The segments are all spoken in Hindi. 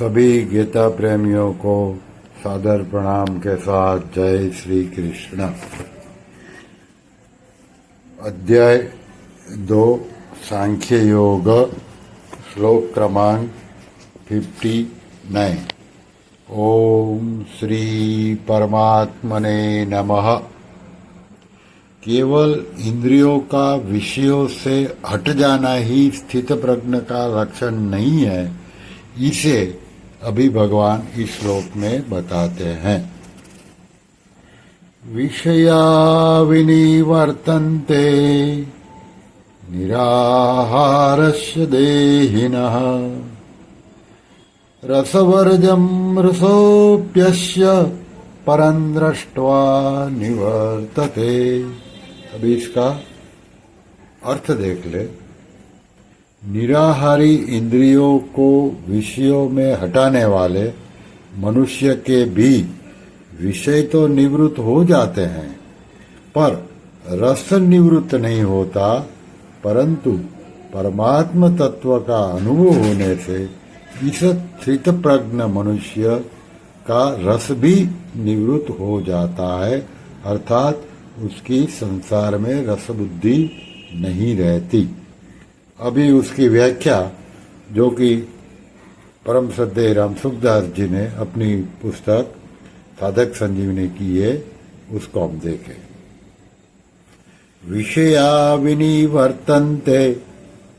सभी गीता प्रेमियों को सादर प्रणाम के साथ जय श्री कृष्ण। अध्याय 2 सांख्य योग, श्लोक क्रमांक 59। ओम श्री परमात्मने नमः। केवल इंद्रियों का विषयों से हट जाना ही स्थित प्रज्ञ का लक्षण नहीं है, इसे अभी भगवान इस श्लोक में बताते हैं। विषया विनिवर्तन्ते निराहारस्य देहिनः रसवर्जं रसोप्यस्य परं दृष्ट्वा निवर्तते। अभी इसका अर्थ देख ले। निराहारी इंद्रियों को विषयों में हटाने वाले मनुष्य के भी विषय तो निवृत्त हो जाते हैं, पर रस निवृत्त नहीं होता, परंतु परमात्म तत्व का अनुभव होने से इस स्थित प्रज्ञ मनुष्य का रस भी निवृत्त हो जाता है, अर्थात उसकी संसार में रस बुद्धि नहीं रहती। अभी उसकी व्याख्या जो कि परम श्रद्धेय राम सुखदास जी ने अपनी पुस्तक साधक संजीवनी की है, उसको हम देखें। विषया विनिवर्तन्ते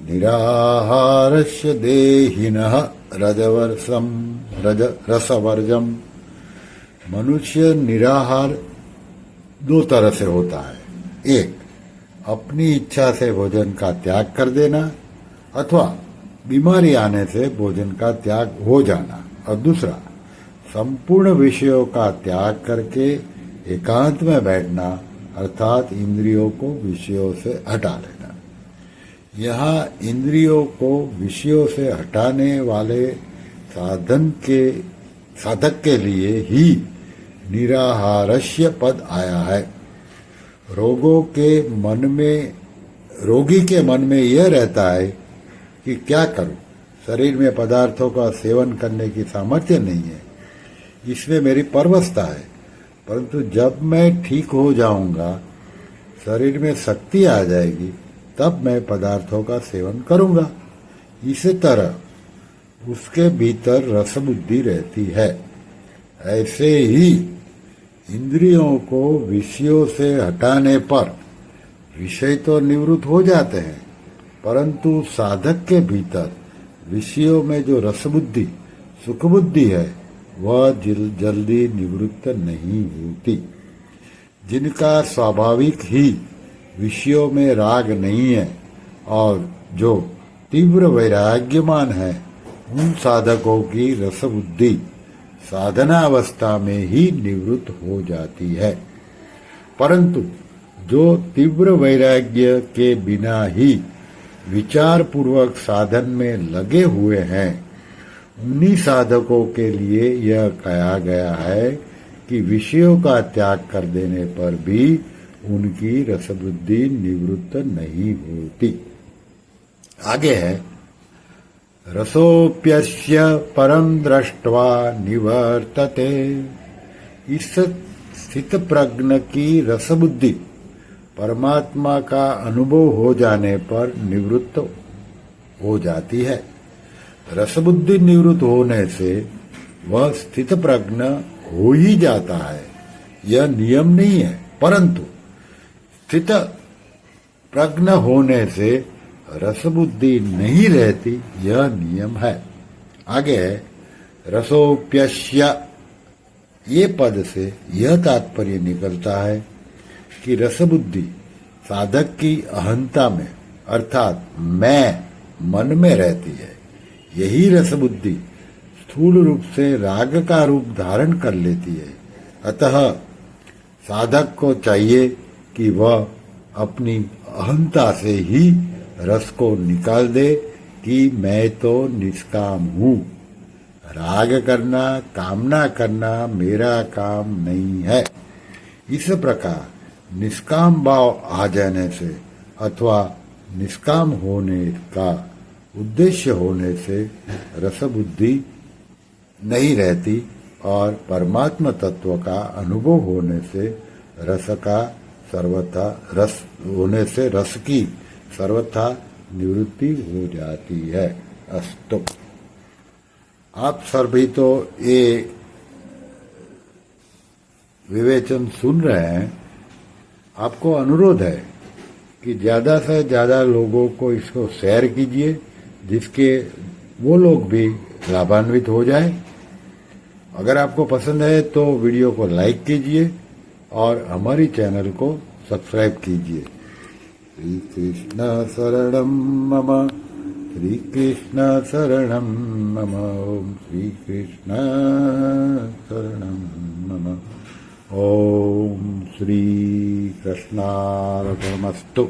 निराहारस्य देहिनः रसवर्जम। मनुष्य निराहार दो तरह से होता है। एक, अपनी इच्छा से भोजन का त्याग कर देना, अथवा बीमारी आने से भोजन का त्याग हो जाना, और दूसरा, संपूर्ण विषयों का त्याग करके एकांत में बैठना, अर्थात इंद्रियों को विषयों से हटा लेना। यहाँ इंद्रियों को विषयों से हटाने वाले साधक के लिए ही निराहारस्य पद आया है। रोगी के मन में यह रहता है कि क्या करूं, शरीर में पदार्थों का सेवन करने की सामर्थ्य नहीं है, इसमें मेरी परवस्था है, परंतु जब मैं ठीक हो जाऊंगा, शरीर में शक्ति आ जाएगी, तब मैं पदार्थों का सेवन करूंगा। इसी तरह उसके भीतर रस बुद्धि रहती है। ऐसे ही इंद्रियों को विषयों से हटाने पर विषय तो निवृत्त हो जाते हैं, परंतु साधक के भीतर विषयों में जो रस बुद्धि, सुख बुद्धि है, वह जल्दी निवृत्त नहीं होती। जिनका स्वाभाविक ही विषयों में राग नहीं है और जो तीव्र वैराग्यमान है, उन साधकों की रस बुद्धि साधनावस्था में ही निवृत्त हो जाती है। परंतु जो तीव्र वैराग्य के बिना ही विचार पूर्वक साधन में लगे हुए हैं, उन्हीं साधकों के लिए यह कहा गया है कि विषयों का त्याग कर देने पर भी उनकी रसबुद्धि निवृत्त नहीं होती। आगे है, रसोप्यस्य परं दृष्ट्वा निवर्तते। इस स्थित प्रज्ञ की रसबुद्धि परमात्मा का अनुभव हो जाने पर निवृत्त हो जाती है। रसबुद्धि निवृत्त होने से वह स्थित प्रज्ञ हो ही जाता है, यह नियम नहीं है, परंतु स्थित प्रज्ञ होने से रसबुद्धि नहीं रहती, यह नियम है। आगे है, रसोप्यस्य। ये पद से यह तात्पर्य निकलता है कि रसबुद्धि साधक की अहंता में, अर्थात मैं मन में रहती है। यही रसबुद्धि स्थूल रूप से राग का रूप धारण कर लेती है। अतः साधक को चाहिए कि वह अपनी अहंता से ही रस को निकाल दे कि मैं तो निष्काम हूं। राग करना, कामना करना मेरा काम नहीं है। इस प्रकार निष्काम भाव आ जाने से अथवा निष्काम होने का उद्देश्य होने से रसबुद्धि नहीं रहती और परमात्मा तत्व का अनुभव होने से रस की सर्वथा निवृत्ति हो जाती है। अस्तु। आप सभी तो ये विवेचन सुन रहे हैं। आपको अनुरोध है कि ज्यादा से ज्यादा लोगों को इसको शेयर कीजिए, जिसके वो लोग भी लाभान्वित हो जाए। अगर आपको पसंद है तो वीडियो को लाइक कीजिए और हमारी चैनल को सब्सक्राइब कीजिए। श्री कृष्ण शरणम मम, श्री कृष्ण शरणम मम, ओम श्री कृष्ण शरणम मम, ओम श्री कृष्णार्पणमस्तु।